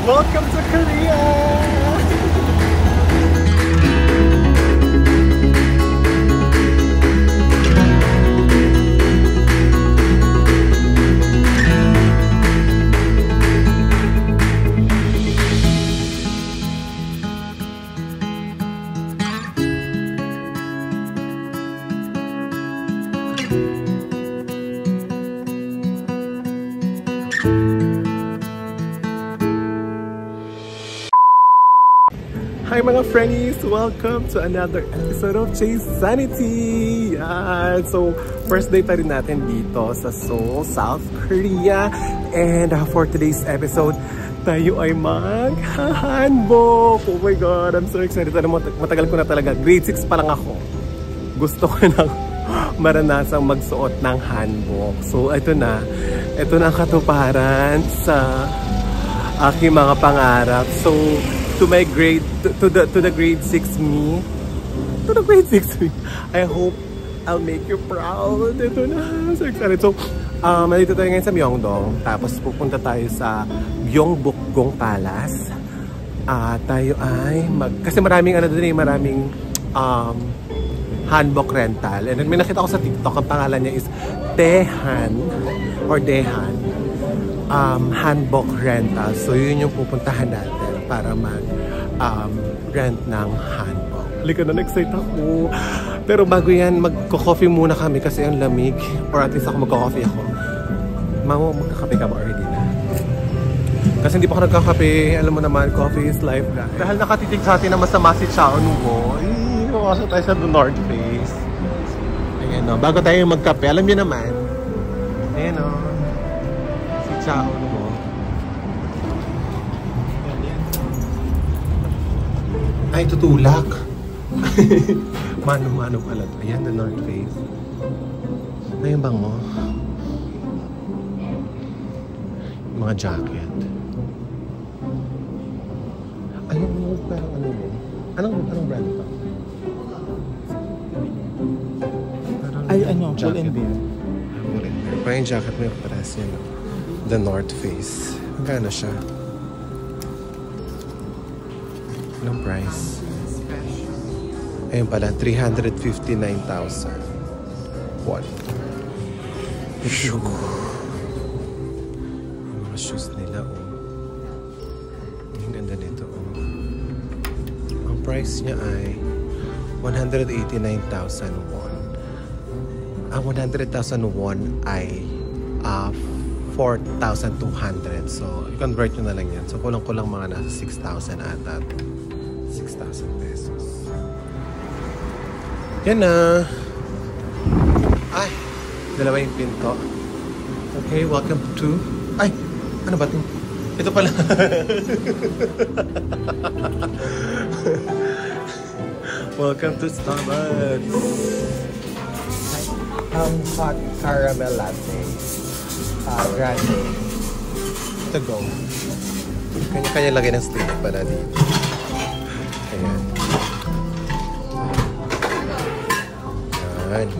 Welcome to Korea! Hi mga friendies! Welcome to another episode of Chase Sanity! So, first day pa rin natin dito sa Seoul, South Korea. And for today's episode, tayo ay mag-hanbok! Oh my God! I'm so excited! Matagal ko na talaga. Grade 6 pa lang ako. Gusto ko nang maranasang magsuot ng hanbok. So, ito na. Ito na ang katuparan sa aking mga pangarap. So, to my grade, to the grade 6 me, I hope I'll make you proud. Ito na, so excited. So, nandito tayo ngayon sa Myeongdong, tapos pupunta tayo sa Gyeongbokgung Palace. Tayo ay kasi maraming maraming hanbok rental. And then may nakita ko sa TikTok, ang pangalan niya is Daehan hanbok rental. So, yun yung pupuntahan natin para mag-rent ng hanbok. Halika na, excited ako. Pero bago yan, magko-coffee muna kami kasi ang lamig. Or at least ako magko-coffee ako. Magkakape ka ba already na? Kasi hindi pa ako nagkakape. Alam mo naman, coffee is life na. Dahil nakatitig sa atin na masama si Chao Nubo, makasok tayo sa The North Face. Ayan o, bago tayo magkape, alam niyo naman. Ayan o, si Chao Nubo. Ay, tutulak. Mano-mano pala. Ayan, The North Face. Ay, yung bango. Yung mga jacket. Ayun, parang ano mo? Anong brand pa? Ay, ano? Pull and bear. Pull and bear. Parang yung jacket mo yung paras yan. The North Face. Magkano siya? Anong price? Ayun pala, 359,000 won. Yung mga shoes nila, oh. Ang ganda nito, oh. Ang price niya ay 189,000 won. Ang 100,000 won ay 4,200. So, i-convert nyo na lang yan. So, kulang-kulang mga nasa 6,000 ata. 6,000 pesos. Yan na. Ay, dalawa yung pinto. Okay, welcome to... Ay, ano ba ito? Ito pala. Welcome to Starbucks. Hot caramel latte. Grande. To go. Kanya-kanya lagay ng stick para dito. Ayan. Ayan.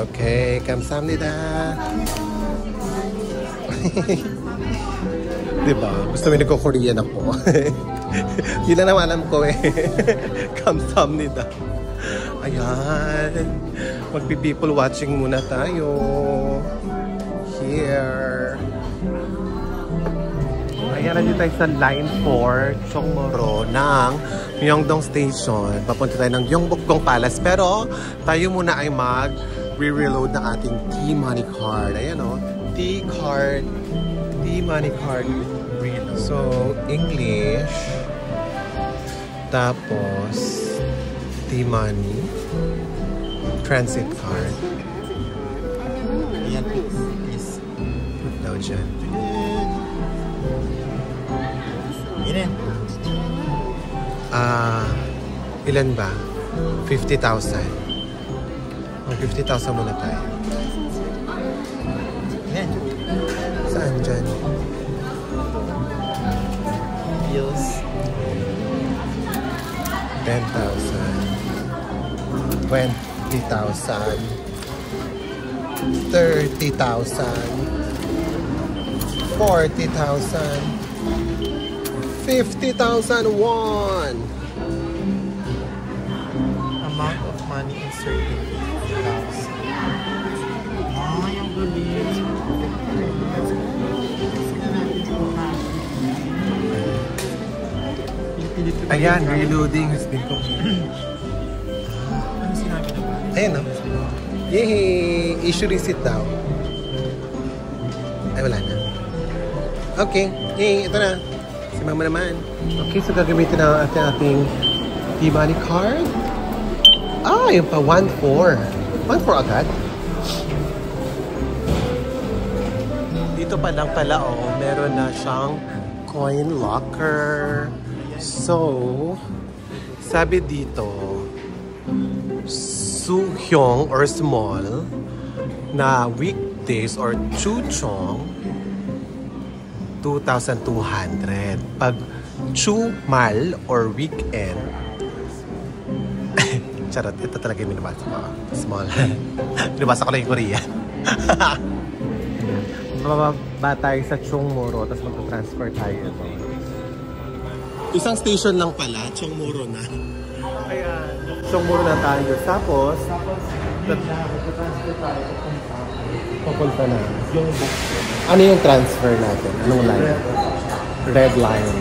Okay, kamsahamnida. Diba? Gusto mo nagko-Korean ako. Yun lang naman alam ko eh. Kamsahamnida. Ayan. Magpi-people watching muna tayo. Here. Ayan, nandito tayo sa Line 4, Chongmoro ng Myeongdong Station. Papunta tayo ng Gyeongbokgung Palace. Pero tayo muna ay mag-reload ng ating T-Money card. Ayan o, T-card. T-Money card reload. So, English. Tapos, T-Money. Transit card. Ayan, please. Put daw dyan. Ilan? Ilan ba? 50,000. O, 50,000 muna tayo. Ayan. Saan dyan? Bills. 10,000. 20,000. 30,000. 40,000. 40,000. 50,000 won. Amount of money inserted 50,000. Ay, ang galing. Ayan, reloading has been completed. Ano sinabi na ba? Ayan o. Yay! Issue receipt daw. Ay, wala na. Okay. Yay! Ito na. Si mama naman. Okay, so gagamitin na ating T-Money card. Ah, yung pa 1-4. 1-4 agad. Dito pa lang pala, oh, meron na siyang coin locker. So, sabi dito, Suhyong or small na weekdays or chuchong 2,200. Pag chumal or weekend, charot, ito talaga yung minabasa ko. Small. Minabasa ko lang yung Korean. Bababa tayo sa Chungmuro, tapos mag-transfer tayo ito. Isang station lang pala, Chungmuro na. Ayan, Chungmuro na tayo. Tapos Transfer tayo. papunta na. Ano yung transfer natin? Anong line? Red line.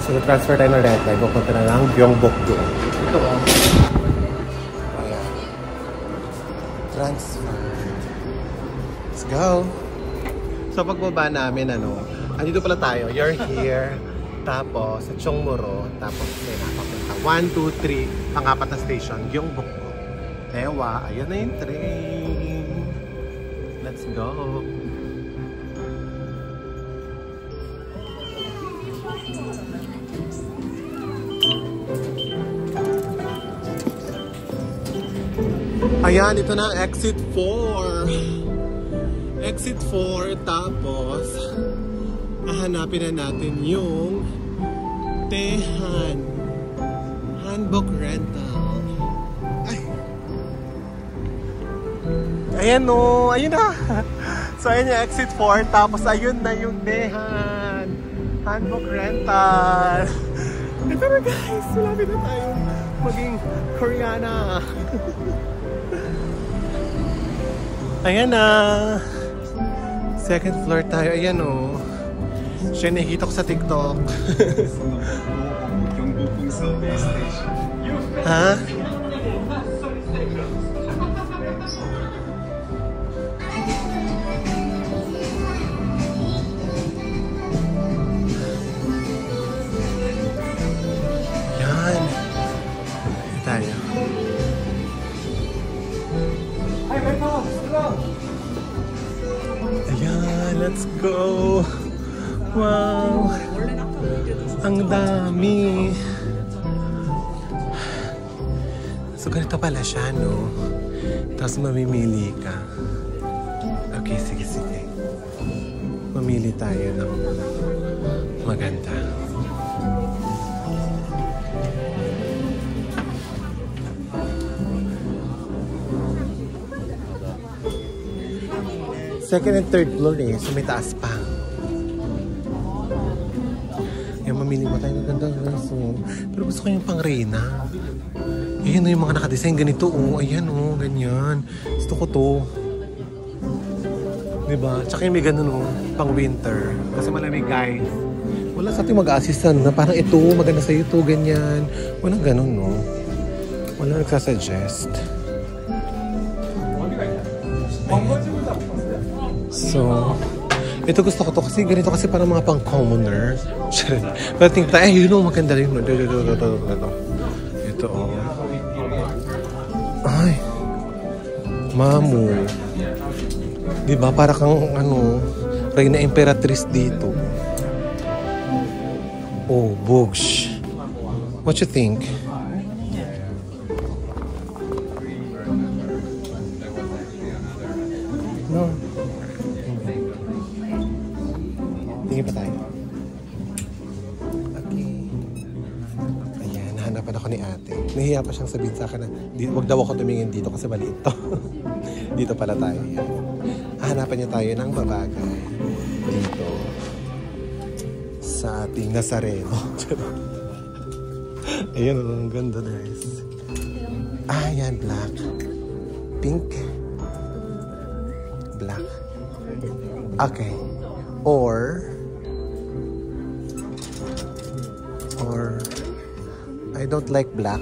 So, transfer tayo ng red line. Papunta na lang Gyeongbokdo. Ito ba? Ayan. Transfer. Let's go. So, pagbaba namin, andito pala tayo. You're here. Tapos, sa Chungmuro. Tapos, papunta. 1, 2, 3. Pang-apat na station. Gyeongbokdo. Ewa. Ayan na yung train. Let's go. Ayan, ito na ang exit 4. Exit 4, tapos hahanapin na natin yung Taehan Hanbok Rental. Ay. Ayan o, ayun na. So ayan yung exit 4, tapos ayun na yung Taehan Hanbok Rental. Ito na guys, malapit na tayo maging Koreana. Ayan na. Second floor tayo. Ayan o. Siya nakikita ko sa TikTok. Ha? Yan. Ayan tayo. Ayan, let's go. Wow. Ang dami. So, ganito pala siya, no? Tapos mamimili ka. Okay, sige, sige. Mamili tayo ng maganda. Second and third floor eh. So may taas pa. Yung mamili mo tayo ng ganda. So, pero gusto ko yung pang Reyna. Ayan o yung mga nakadesign. Ganito o. Ayan o. Ganyan. Gusto ko to. Diba? Tsaka yung may ganun o. Pang winter. Kasi malamig guys. Wala sa ating mag-assistant na parang ito. Maganda sa'yo ito. Ganyan. Walang ganun no. Wala nagsasuggest. So, ito gusto ko to kasi ganito kasi parang mga pang commoner. Pero tingnan tayo, yun o, maganda rin. Ito o. Ay. Mamu. Diba? Para kang Reyna Imperatrice dito. Oh, Bogsh. What you think? No. Tingin pa tayo. Okay. Ayan, nahanapan ako ni ate. Nahiya pa siyang sabihin sa akin na wag daw ako tumingin dito kasi maliit to. Dito pala tayo. Hahanapan niya tayo ng babagay. Dito. sa ating Nazareno. Ayun, ang ganda guys. Ah, yan, black. Pink. Black. Okay. Or I don't like black.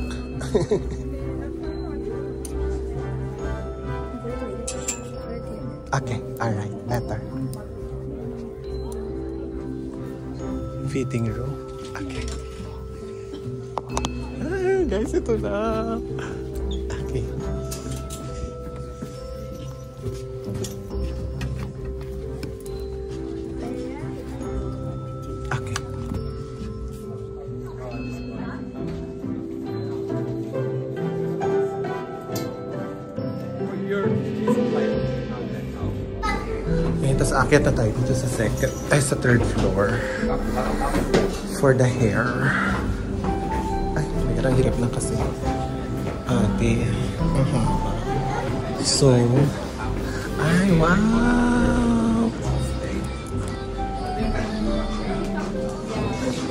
Okay, alright, better. Fitting room. Okay. Ah, guys, ito na. Okay. Okay. Ngayon, tapos akit na tayo dito sa sa third floor for the hair. Ay, ang hirap lang kasi ate. So, ay, wow!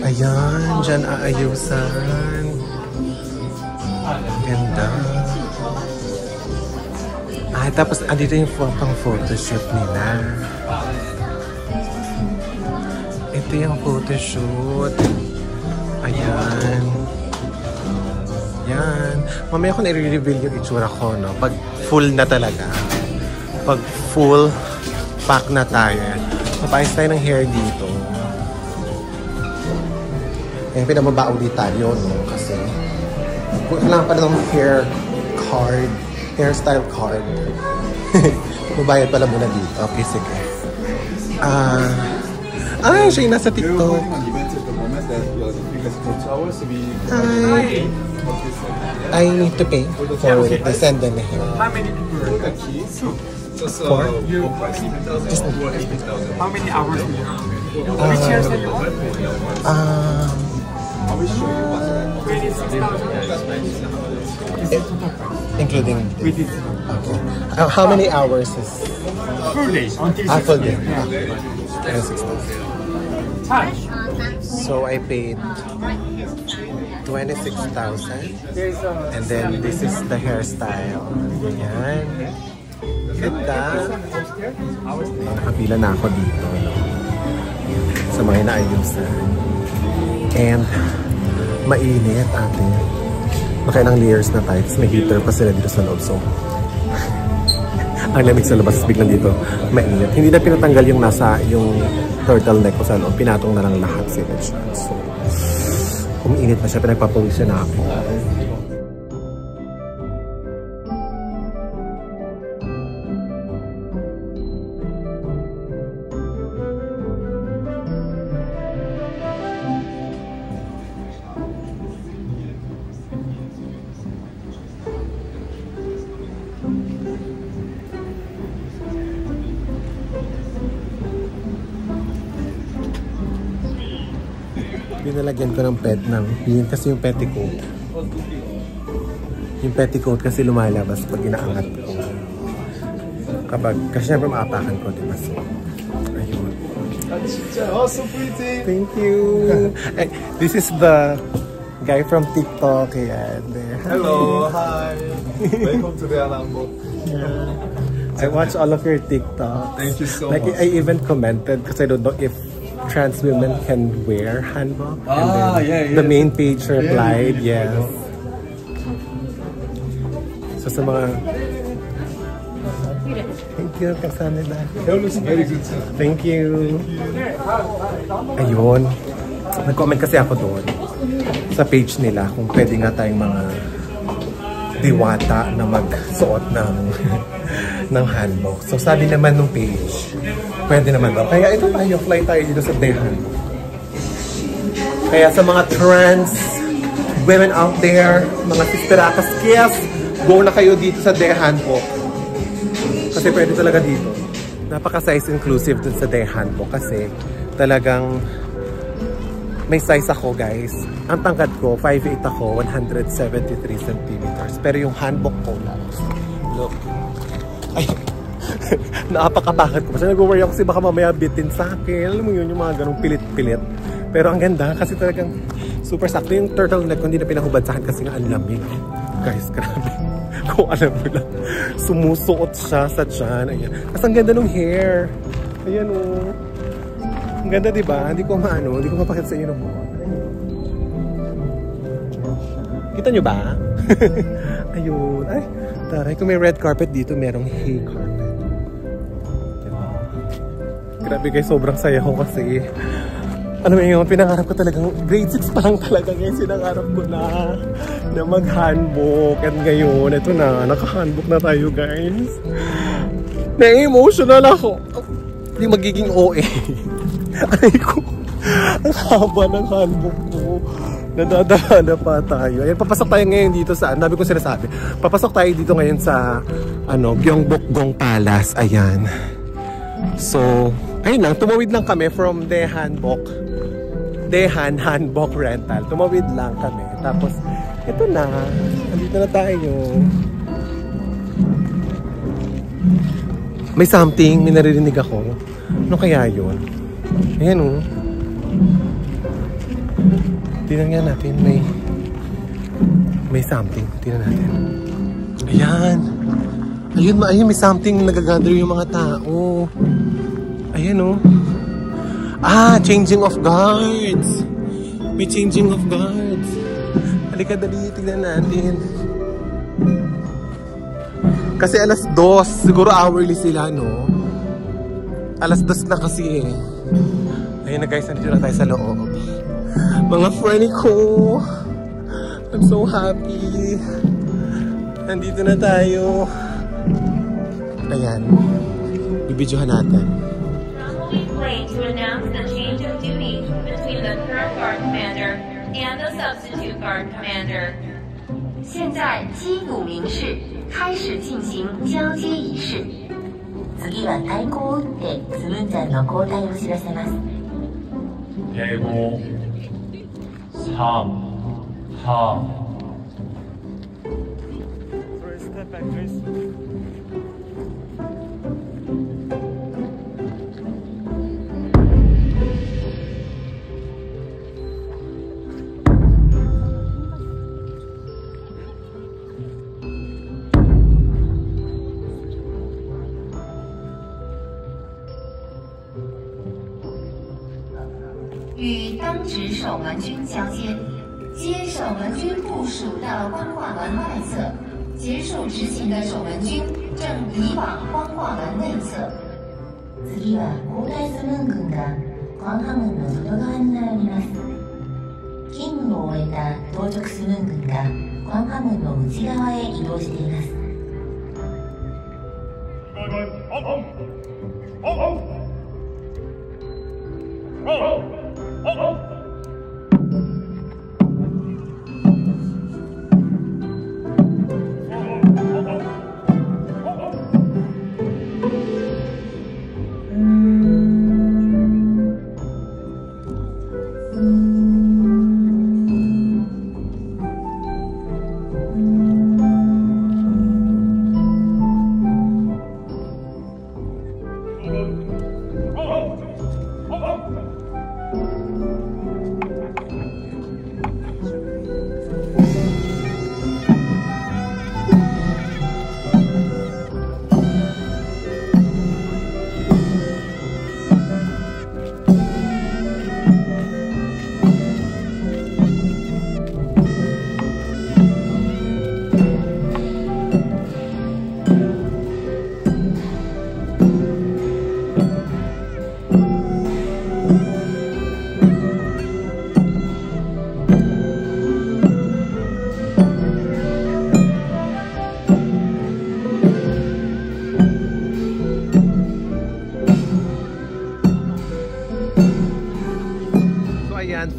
Ayan, dyan aayusan. Ganda. Ay, tapos andito yung pang photoshoot nila. Ito yung photoshoot. Ayan. Yan. Mamaya ko na-reveal yung itsura ko, no? Pag full na talaga. Pag full pack na tayo. Mapayos tayo ng hair dito. Ayan, pinamabao di tayo, no? Kasi kailangan pa ng hair card. Hairstyle card. Mabayad pala muna dito. Okay, sige. Siya yung nasa TikTok. Hi. I need to pay for the send and the hair. How many people? Four? Just How many hours do you have? Which years are you on? I will show you what's 26,000. including We did. okay. How many hours is Full day. Until full day? 6. 26,000. Hi. So I paid 26,000 There's and then this is the hairstyle. Ayan. Ganda. Nakapila na ako dito, no? Sa mga inaayusan. And mainit, ate. Nakailang layers na tayo. May heater pa sila dito sa loob. So, ang lamig sa labas, biglang dito mainit. Hindi na pinatanggal yung nasa yung turtleneck ko sa loob. Pinatong na lang lahat sila siya. So, umiinit na siya. Pinagpapawisya na ako. Binalagyan ko ng yun kasi yung petticoat. Yung petticoat kasi lumalabas pag inaangat ko. Kasi syempre maapakan ko, diba? So, ayun. Oh, so pretty! Thank you! This is the guy from TikTok. Ayan, there. Hello, hi! Welcome to the Alambo. I watch all of your TikToks. Thank you so much. I even commented because I don't know if trans women can wear hanbok. Yeah. The main page replied, yes. So sa mga... Thank you, Kasanila. Hair looks very good too. Thank you. Ayun. Nag-comment kasi ako doon sa page nila kung pwede nga tayong mga diwata na magsuot ng hanbok. So sabi naman nung page, pwede naman daw. Kaya ito tayo, fly tayo dito sa Dehan. Kaya sa mga trans women out there, mga sisterakas, yes, go na kayo dito sa Dehan po. Kasi pwede talaga dito. Napaka-size inclusive dun sa Dehan po. Kasi talagang may size ako, guys. Ang tangkad ko, 5'8 ako, 173 centimeters. Pero yung handbook ko lang, look. Ay, napakapakad ko. Kasi nag-worry ako kasi baka mamaya bitin sa akin. Alam mo yun, yung mga ganong pilit-pilit. Pero ang ganda kasi talagang super sakto. Yung turtleneck ko hindi na pinahubad sa akin kasi nga ang lamig. Guys, grabe. Kung alam mo lang, sumusuot siya sa tiyan. Ayan. Kasi ang ganda ng hair. Ayan o. Ang ganda diba? Hindi ko mapakita sa inyo ng buwan. Kita nyo ba? Ayun. Ay, taray. Kung may red carpet dito, merong hay carpet. Diba? Grabe guys, sobrang saya ko kasi alam mo yun, pinangarap ko talagang grade 6 pa lang talaga ngayon sinangarap ko na mag-handbook. At ngayon, ito na, naka-handbook na tayo guys. Na-emotional ako. Hindi magiging OA. Ay ko, ang haba ng handbook ko. Nadadaan pa tayo. Ayan, papasok tayo ngayon dito sa, nabi ko sinasabi, papasok tayo dito ngayon sa, Gyeongbokgung Palace. Ayan. So, ayun lang, tumawid lang kami from Daehan Hanbok Rental. Tumawid lang kami. Tapos, ito na. Andito na tayo. May something, may naririnig ako. Ano kaya yun? Ayan o. Tingnan nga natin. May something. Tingnan natin. Ayan. Ayun, may something nagagather yung mga tao. Ayan o. Changing of guards. May changing of guards. Halika dali, tignan natin. Kasi alas 2, siguro hourly sila, no? Alas 2 na kasi eh. Ayun na guys, nandito na tayo sa loob. Mga friend ko. I'm so happy. Nandito na tayo. Ayan. Bibidyohan natin. To announce the change of duty between the current guard commander and the substitute guard commander. 现在基努明市开始进行交接仪式。次は太鼓を打ってスムンジャンの交代を知らせます。5、3、2。First step back, please.与当值守门军交接，接守门军部署到光化门外侧，结束执勤的守門軍正移往光化門内側。次は交代スムーン軍が光化門の外側に並びます。勤務を終えた当直スムーン軍が光化門の内側へ移動しています。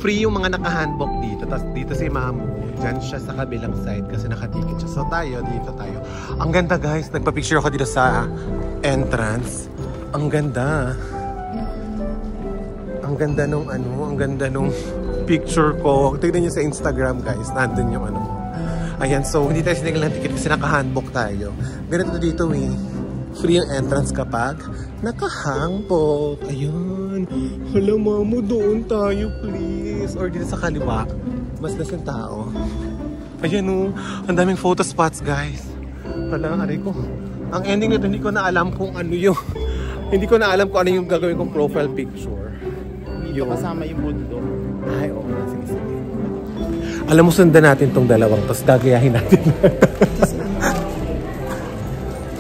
Free yung mga naka-handbook dito. Tapos dito si Mamu. Diyan siya sa kabilang side kasi nakaticket siya. So tayo, dito tayo. Ang ganda guys. Nagpa-picture ako dito sa entrance. Ang ganda. Ang ganda nung ang ganda nung picture ko. Tignan nyo sa Instagram guys. Nandun yung mo. Ayan, so hindi tayo sinigil ng ticket kasi naka-handbook tayo. Ganito dito eh. Free yung entrance kapag naka-handbook. Ayun. Hala, Mamu, doon tayo, please. Or dito sa kaliwa. Mas lasing tao. Ayan o. Ang daming photo spots, guys. Hala, aray ko. Ang ending nito, hindi ko na alam kung ano yung... Hindi ko na alam kung ano yung gagawin kong profile picture. Dito kasama yung mundo. Ay, oo. Sige, sige. Alam mo, sundan natin tong dalawang. Tapos gagayahin natin.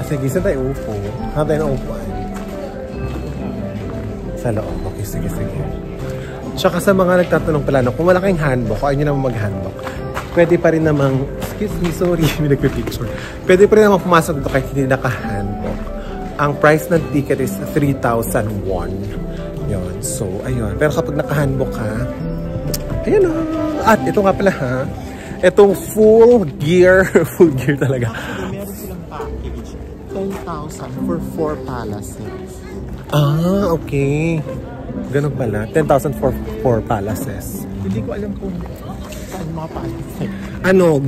Sige, saan tayo upo? Saan tayo na upuan? Sa loob. Okay, sige, sige. Tsaka sa mga nagtatanong pala, no, kung wala kayong handbook, o ayaw nyo naman mag-handbook, pwede pa rin namang, excuse me, sorry, may nagpipicture. Pwede pa rin namang pumasok dito kahit hindi naka-handbook. Ang price ng ticket is 3,000 won. Yun. So, ayun. Pero kapag naka-handbook ka, ayun o. At ito nga pala ha, itong full gear talaga. Meron silang package. 10,000 for 4 palaces. Ah, okay. Ganun pala. 10,000 for 4 palaces. Hindi ko alam kung saan mga palaces. Ano,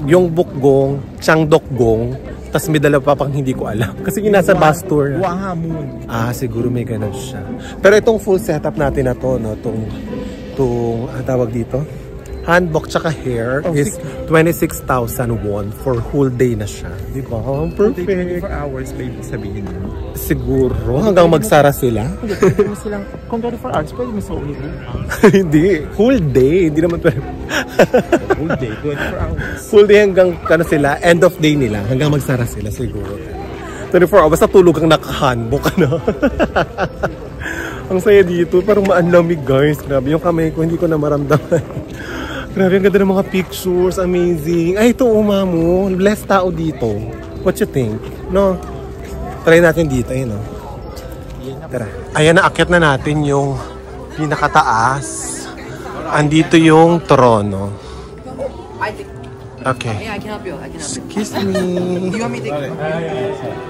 yung Bukgong, Changdokgong, tas may dala pa pang hindi ko alam. Kasi yung nasa bus tour. Gwanghwamun. Ah, siguro may ganun siya. Pero itong full setup natin na to, no, itong tawag dito, handbook tsaka hair is 26,000 won for whole day na siya. Di ba? Perfect. 24 hours, baby, sabihin mo. Siguro. Hanggang magsara sila. Pwede mo silang, kung 24 hours, pwede mo sa ulit. Hindi. Whole day. Hindi naman pwede. Whole day, 24 hours. Full day hanggang ano sila, end of day nila. Hanggang magsara sila siguro. 24 hours. Basta tulog kang naka-handbook. Ano? Ang saya dito. Parang maanlamig, guys. Grabe. Yung kamay ko, hindi ko na maramdaman. Grabe, ang ganda ng mga pictures. Amazing. Ay, ito, Mamu. Blessed tao dito. What you think? No? Try natin dito. Ayun, no? Tara. Ayan, naakyat na natin yung pinakataas. Andito yung trono. Okay. Yeah, I can help you. Excuse me. You want me to take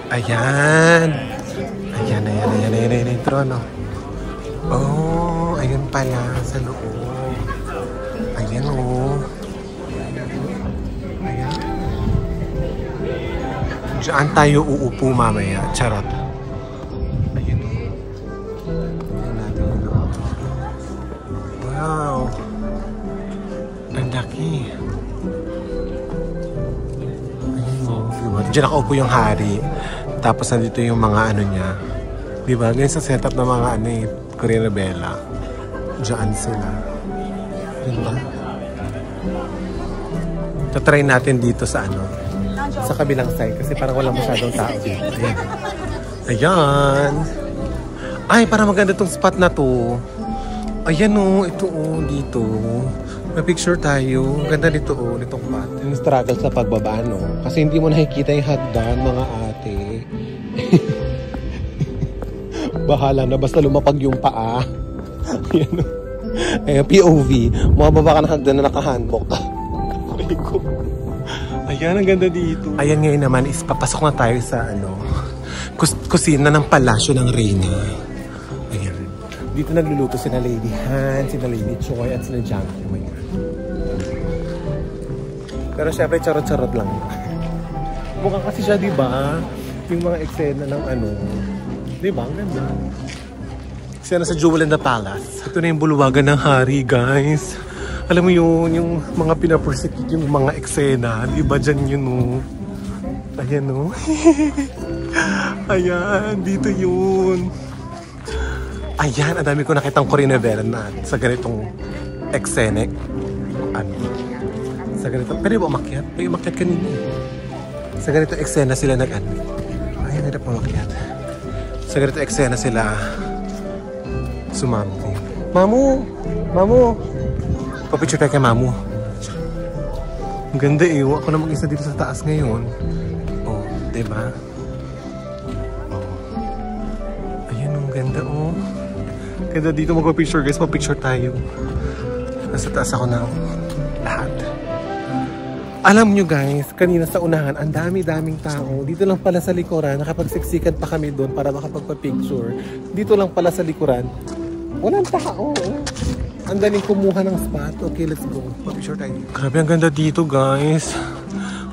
Ayan. Ayan yung trono. Oh, ayun pala sa loob. Ayan o. Ayan. Diyan tayo uupo mamaya. Charot. Ayan o. Ayan natin yung loob. Wow. Ang laki. Ayan o. Diba? Diyan nakaupo yung hari. Tapos nandito yung mga ano niya. Diba? Ganyan sa setup ng mga ano eh. Korean Bella. Diyan sila. Diba? Tatry natin dito sa ano, sa kabilang side kasi parang walang masyadong tao dito. Ayan. Ayan. Ay, parang maganda tong spot na to. Ayan o, ito o, dito. May picture tayo. Ganda dito o, nitong spot. Yung struggle sa pagbaba, no? Kasi hindi mo nakikita yung hagdan, mga ate. Bahala na, basta lumapag yung paa. Ayan o. Ayan, POV. Mababa ka ng hagdan na naka-handbook. Ayan, ang ganda dito. Ayan, ngayon naman is papasok na tayo sa ano, kusina ng palasyo ng Reyna. Ayan. Dito nagluluto sina Lady Han, sina Lady Choi at sina Janky. Pero syempre charot-charot lang. Mukhang kasi siya, di ba? Yung mga eksena ng ano, di ba? Ang ganda. Eksena sa Jewel in the Palace. Ito na yung bulwagan ng hari, guys. Alam mo yun, yung mga pinapersecute yung mga eksena. Di ba dyan yun, no? Ayan, no? Ayan, dito yun. Ayan, ang dami ko nakitang Korean Bella na sa ganitong eksena. Ano? Sa ganitong, pwede ba umakyat? Pwede umakyat kanina. Sa ganitong eksena sila nag-ano. Ayan, hindi pa umakyat. Sa ganitong eksena sila sumampi. Mamu! Mamu! Papicture tayo kay Mamu. Ang ganda eh. Ako na mag-isa dito sa taas ngayon. Oh, diba? Oh. Ayan, ang ganda oh. Ganda dito mag-picture guys. Mag-picture tayo. Nasa taas ako na lahat. Alam nyo guys, kanina sa unahan, ang dami-daming tao. Dito lang pala sa likuran. Nakapagsiksikan pa kami doon para makapagpa-picture. Dito lang pala sa likuran. Walang tao. Ang daling kumuha ng spot. Okay, let's go. Picture tayo. Grabe, ang ganda dito, guys.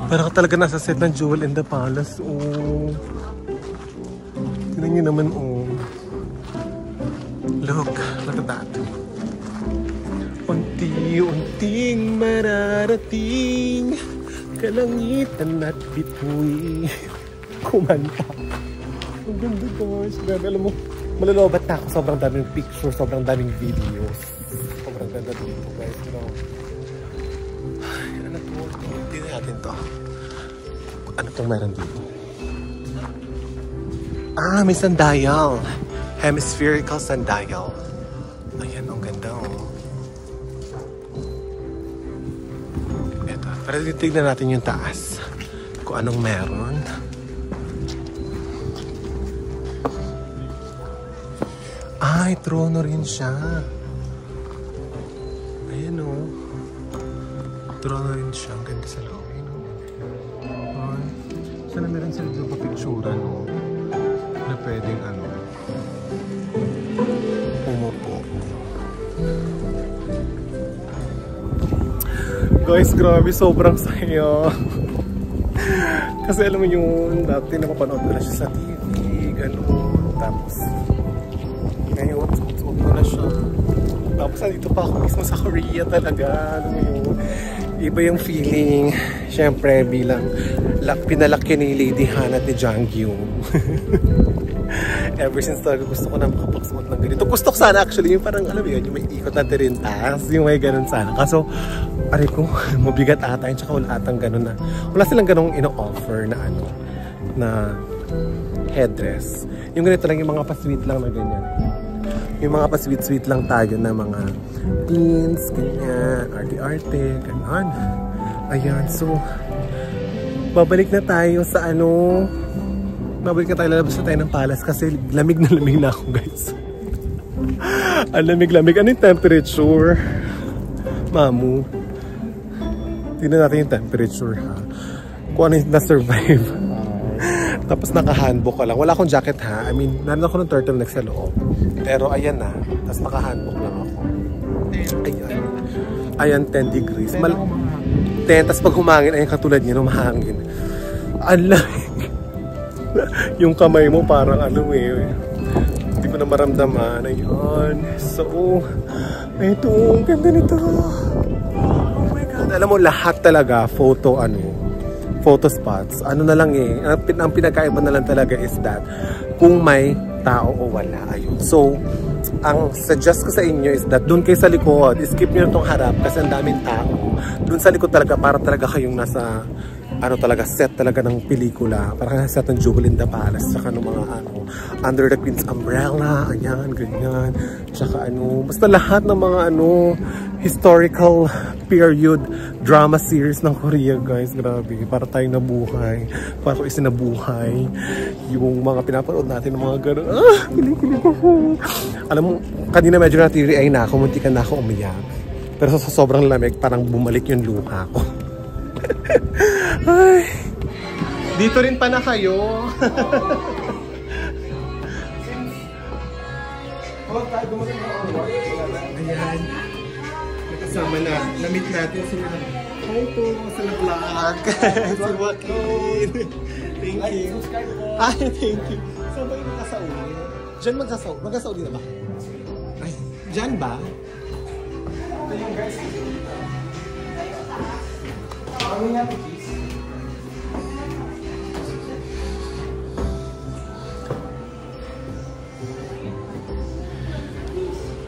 Parang talaga nasa set ng Jewel in the Palace. Oh. Tingnan nyo naman, oh. Look at that. Unti-unting mararating kalangitan at bituin kumanta. Ang ganda guys. Alam mo, malalobat na ako. Sobrang daming pictures, sobrang daming videos. Sobrang ganda dito guys. Ay, ano to? Tingnan natin to. Ano itong meron dito? Ah, may sundial. Hemispherical sundial. Ayan, ang ganda oh. Eto, pero titignan natin yung taas. Kung anong meron. Ay, trono rin siya. Ayan o. Trono rin siya. Ang ganda sa loob. Ay, sana meron sila dito pa-pictura, no? Na pwedeng ano. Umupo. Guys, grabe. Sobrang saya. Kasi alam mo yung dati napapanood ko na siya sa TV. Gano'n. Tapos ngayon, suot ko na siya. Tapos nandito pa ako mismo sa Korea talaga. Alam mo yun, iba yung feeling. Siyempre, bilang pinalaki ni Lady Han at ni Jangkyung. Ever since talaga gusto ko na makapagsuot ng ganito. Gusto ko sana actually yung parang alam mo yun, yung may ikot na tirintas. Yung may ganun sana. Kaso, aray ko, mabigat ata yun. Tsaka wala atang ganun na. Wala silang ganung ino-offer na ano, na headdress. Yung ganito lang, yung mga pa-sweet lang na ganyan. Yung mga pa-sweet-sweet lang tayo na mga pins, ganyan, arte-arte, ganon. Ayan, so, babalik na tayo sa ano, babalik na tayo, lalabas na tayo ng palace kasi lamig na ako, guys. Ang lamig-lamig. Ano yung temperature? Mamu. Tingnan natin yung temperature, ha? Kung ano yung na-survive. Tapos naka-handbook ka lang. Wala akong jacket, ha? I mean, naroon ako ng turtleneck sa loob. Pero ayan na. Tapos naka-handbook lang ako. Ayan. Ayan, 10 degrees. 10. Tapos pag humangin, ayan katulad niya, humahangin. Unlike. Yung kamay mo parang ano eh. Hindi ko na maramdaman. Ayan. So, ito. Ang ganda nito. Oh my God. Alam mo, lahat talaga, photo spots. Ano na lang eh. Ang pinagkaiba na lang talaga is that kung may tao o wala. Ayun. So, ang suggest ko sa inyo is that doon kayo sa likod, skip nyo itong harap kasi ang daming tao. Doon sa likod talaga, para talaga kayong nasa ano talaga, set talaga ng pelikula. Parang set ng Jewel in the Palace. Tsaka ng mga ano, Under the Queen's Umbrella. Ayan, ganyan. Tsaka ano, basta lahat ng mga ano, historical period drama series ng Korea, guys. Grabe. Para tayong nabuhay. Para ko isinabuhay yung mga pinapanood natin ng mga gano'n. Ah, kilig-kilig ako. Alam mo, kanina medyo natiri-ay na ako. Muntikan na ako umiyak. Pero sa sobrang lamig, parang bumalik yung luha ko. Ay, dito rin pa na kayo. Ayan. Nakasama na. Namit natin sila. Hi po sa vlog. Si Joaquin. Thank you. Ay, thank you. Saan ba yung magkasauli? Diyan magkasauli na ba? Ay, diyan ba? Ayun guys.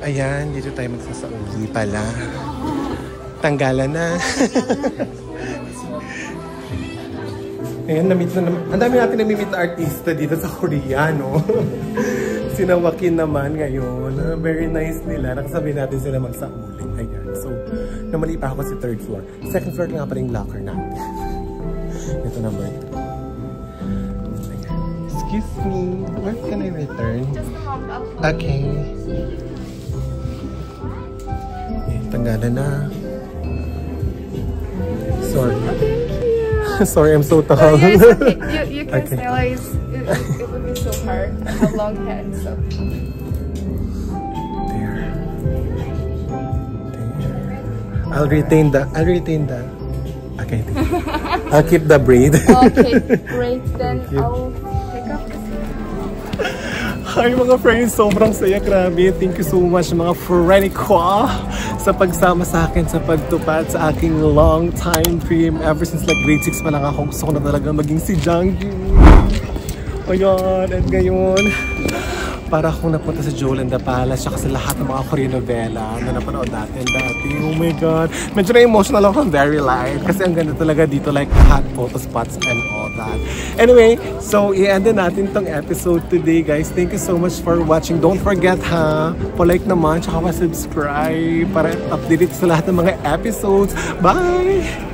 Ayan, dito tayo magsasauli pala. Tanggalan na. Ayan, na-meet na naman. Ang dami natin na-meet na artista dito sa Korea, no? Sina Joaquin naman ngayon. Very nice nila. Nakasabi natin sila magsauli. Ayan, so, namali pa ako sa 3rd floor. 2nd floor nga pala yung locker natin. Ito number 3. Excuse me, where can I return? Just a moment. Okay. Tanggalan na. Sorry. Sorry, I'm so tall. Yeah, it's okay. You can Okay. realize it would be so hard. I have long hands, so. There. I'll retain the. Okay. I'll keep the braid. Okay, great. Then I'll pick up this one. Hi mga friends, sobrang saya, grabe. Thank you so much mga friend ko sa pagsama sa akin sa pagtupad sa aking long time dream. Ever since like grade 6 pa lang ako, gusto ko na talaga maging si Junggi. Ayan, at ngayon, para akong napunta sa Jewel and the Palace tsaka sa lahat ng mga Korean novela na napanood natin dati. Oh my God. Medyo na-emotional ako from very live kasi ang ganda talaga dito, like hot photo spots and all that. Anyway, so i-end na natin tong episode today, guys. Thank you so much for watching. Don't forget ha, pa-like naman tsaka pa-subscribe para update sa lahat ng mga episodes. Bye!